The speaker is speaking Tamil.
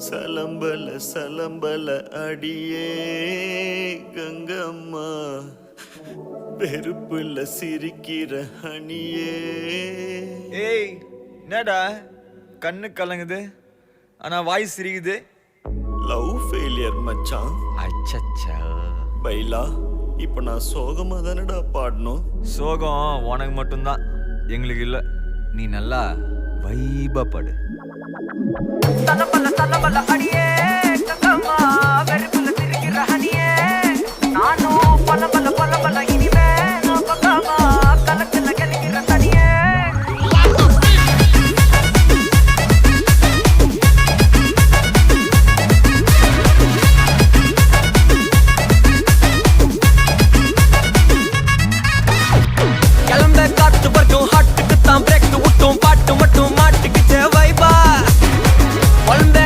சலம்பல சலம்பல அடியே கங்கம்மா, வெறுப்புல சிரிக்கிற ஹனியே. ஏய் என்னடா கண்ணு கலங்குது ஆனா வாய் சிரிக்குது. லவ் ஃபெயிலியர் மச்சான். அச்சச்சா. பைலா, இப்ப நான் சோகமா தானடா பாடணும். சோகம் உனக்கு மட்டும்தான், எங்களுக்கு இல்ல. நீ நல்லா வைபா படு. தலபல அடியே